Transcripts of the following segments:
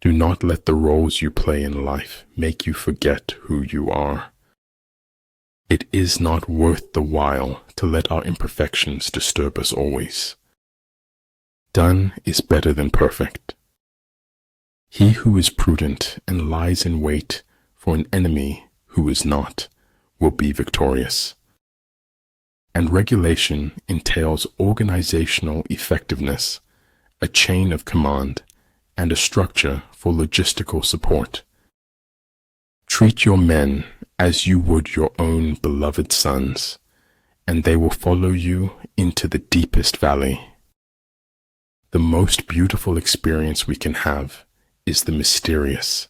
Do not let the roles you play in life make you forget who you are. It is not worth the while to let our imperfections disturb us always. Done is better than perfect. He who is prudent and lies in wait for an enemy who is not will be victorious. And regulation entails organizational effectiveness, a chain of command, and a structure for logistical support. Treat your men as you would your own beloved sons, and they will follow you into the deepest valley. The most beautiful experience we can have is the mysterious.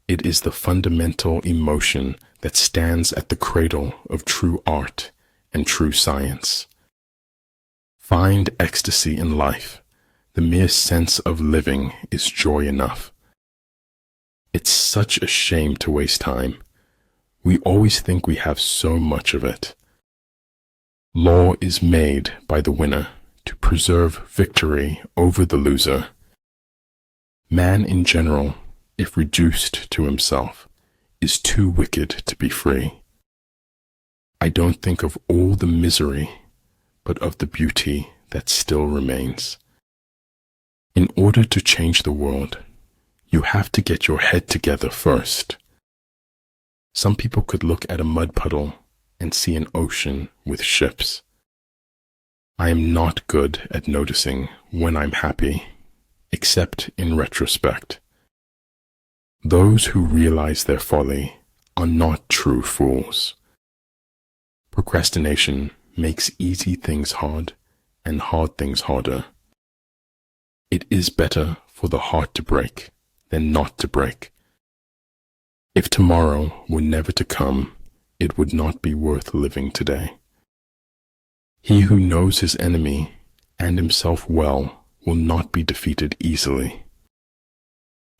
It is the fundamental emotion that stands at the cradle of true art and true science. Find ecstasy in life. The mere sense of living is joy enough. It's such a shame to waste time. We always think we have so much of it. Law is made by the winner to preserve victory over the loser. Man in general, if reduced to himself, is too wicked to be free. I don't think of all the misery, but of the beauty that still remains. In order to change the world, you have to get your head together first. Some people could look at a mud puddle and see an ocean with ships. I am not good at noticing when I'm happy, except in retrospect. Those who realize their folly are not true fools. Procrastination makes easy things hard and hard things harder. It is better for the heart to break than not to break. If tomorrow were never to come, it would not be worth living today. He who knows his enemy and himself well will not be defeated easily.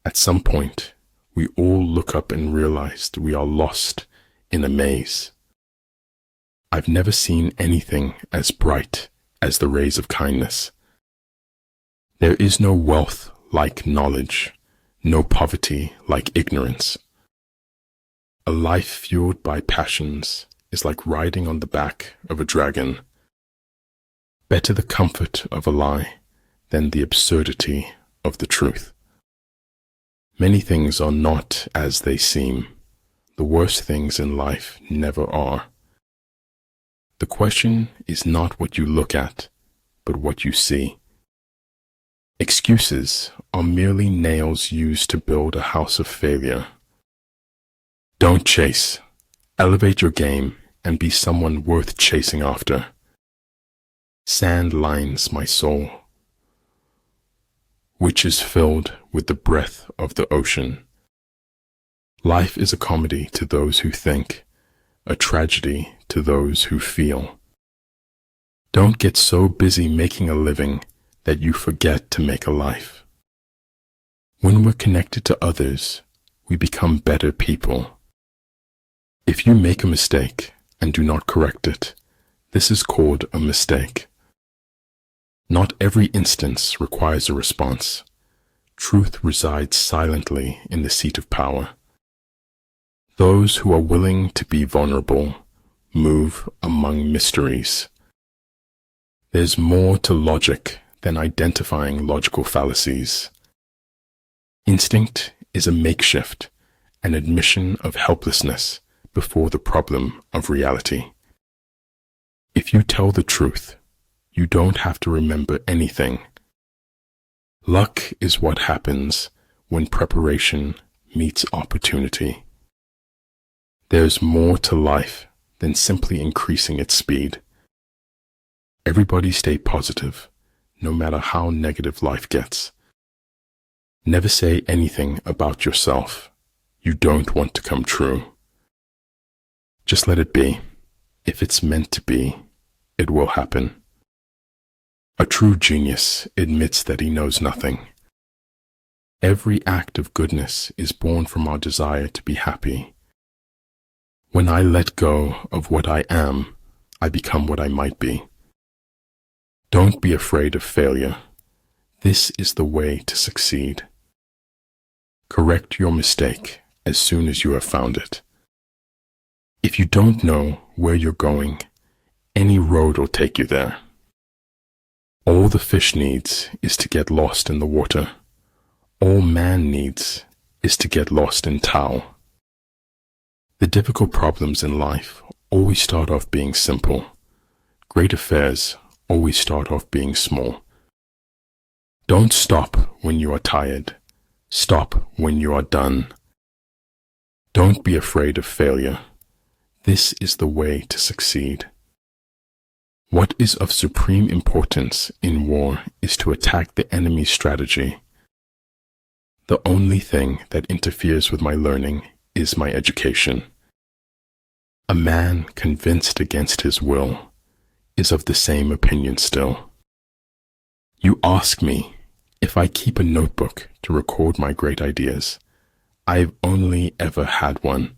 At some point, we all look up and realize we are lost in a maze. I've never seen anything as bright as the rays of kindness. There is no wealth like knowledge, no poverty like ignorance. A life fueled by passions is like riding on the back of a dragon. Better the comfort of a lie than the absurdity of the truth. Many things are not as they seem. The worst things in life never are. The question is not what you look at, but what you see. Excuses are merely nails used to build a house of failure. Don't chase. Elevate your game and be someone worth chasing after. Sand lines my soul, which is filled with the breath of the ocean. Life is a comedy to those who think, a tragedy to those who feel. Don't get so busy making a living that you forget to make a life. When we're connected to others, we become better people. If you make a mistake and do not correct it, this is called a mistake. Not every instance requires a response. Truth resides silently in the seat of power. Those who are willing to be vulnerable move among mysteries. There's more to logic than identifying logical fallacies. Instinct is a makeshift, an admission of helplessness before the problem of reality. If you tell the truth, you don't have to remember anything. Luck is what happens when preparation meets opportunity. There's more to life than simply increasing its speed. Everybody stay positive, no matter how negative life gets. Never say anything about yourself you don't want to come true. Just let it be. If it's meant to be, it will happen. A true genius admits that he knows nothing. Every act of goodness is born from our desire to be happy. When I let go of what I am, I become what I might be. Don't be afraid of failure. This is the way to succeed. Correct your mistake as soon as you have found it. If you don't know where you're going, any road will take you there. All the fish needs is to get lost in the water. All man needs is to get lost in Tao. The difficult problems in life always start off being simple. Great affairs always start off being small. Don't stop when you are tired. Stop when you are done. Don't be afraid of failure. This is the way to succeed. What is of supreme importance in war is to attack the enemy's strategy. The only thing that interferes with my learning is my education. A man convinced against his will is of the same opinion still. You ask me if I keep a notebook to record my great ideas. I've only ever had one.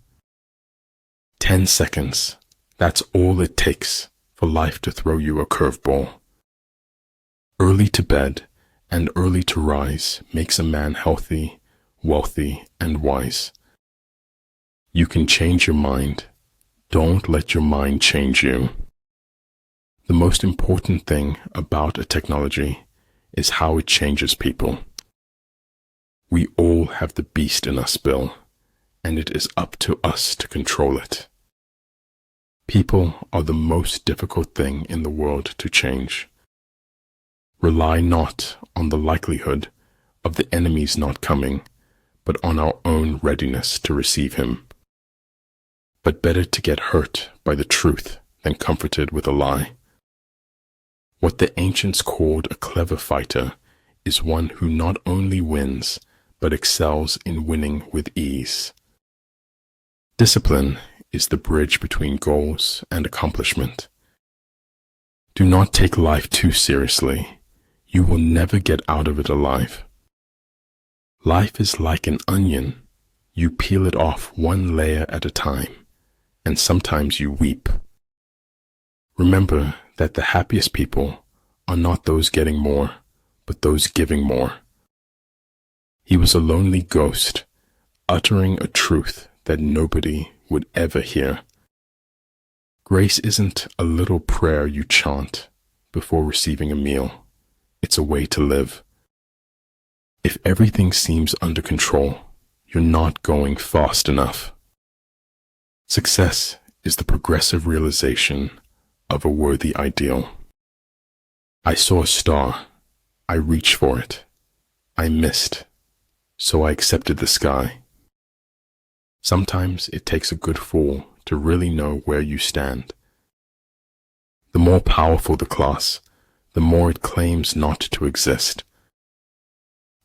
10 seconds, that's all it takes for life to throw you a curveball. Early to bed and early to rise makes a man healthy, wealthy, and wise. You can change your mind. Don't let your mind change you. The most important thing about a technology is how it changes people. We all have the beast in us, Bill, and it is up to us to control it. People are the most difficult thing in the world to change. Rely not on the likelihood of the enemy's not coming, but on our own readiness to receive him. But better to get hurt by the truth than comforted with a lie. What the ancients called a clever fighter is one who not only wins, but excels in winning with ease. Discipline is the bridge between goals and accomplishment. Do not take life too seriously. You will never get out of it alive. Life is like an onion. You peel it off one layer at a time, and sometimes you weep. Remember that the happiest people are not those getting more, but those giving more. He was a lonely ghost, uttering a truth that nobody would ever hear. Grace isn't a little prayer you chant before receiving a meal. It's a way to live. If everything seems under control, you're not going fast enough. Success is the progressive realization of a worthy ideal. I saw a star. I reached for it. I missed, so I accepted the sky. Sometimes it takes a good fall to really know where you stand. The more powerful the class, the more it claims not to exist.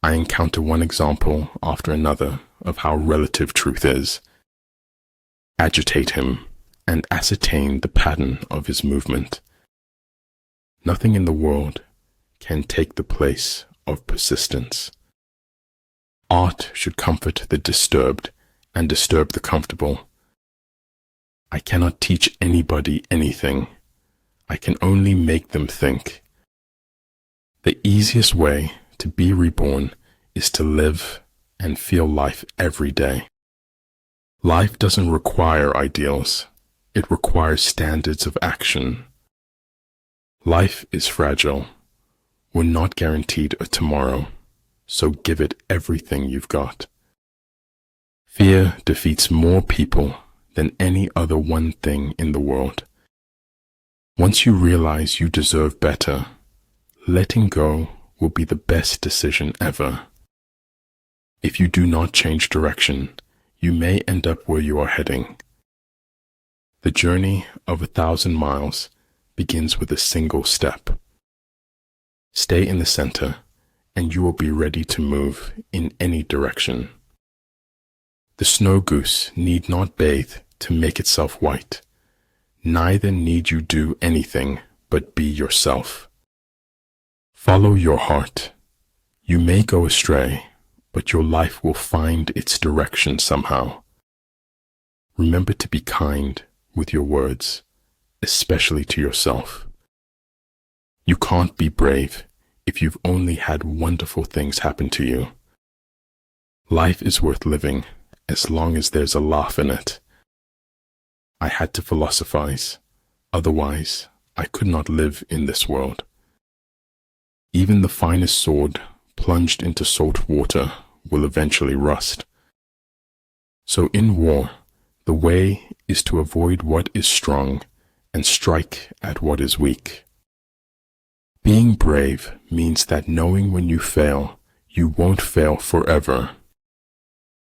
I encounter one example after another of how relative truth is. Agitate him and ascertain the pattern of his movement. Nothing in the world can take the place of persistence. Art should comfort the disturbed and disturb the comfortable. I cannot teach anybody anything. I can only make them think. The easiest way to be reborn is to live and feel life every day. Life doesn't require ideals. It requires standards of action. Life is fragile. We're not guaranteed a tomorrow, so give it everything you've got. Fear defeats more people than any other one thing in the world. Once you realize you deserve better, letting go will be the best decision ever. If you do not change direction, you may end up where you are heading. The journey of 1,000 miles begins with a single step. Stay in the center, and you will be ready to move in any direction. The snow goose need not bathe to make itself white. Neither need you do anything but be yourself. Follow your heart. You may go astray, but your life will find its direction somehow. Remember to be kind with your words, especially to yourself. You can't be brave if you've only had wonderful things happen to you. Life is worth living as long as there's a laugh in it. I had to philosophize, otherwise I could not live in this world. Even the finest sword plunged into salt water will eventually rust. So in war, the way is to avoid what is strong and strike at what is weak. Being brave means that knowing when you fail, you won't fail forever,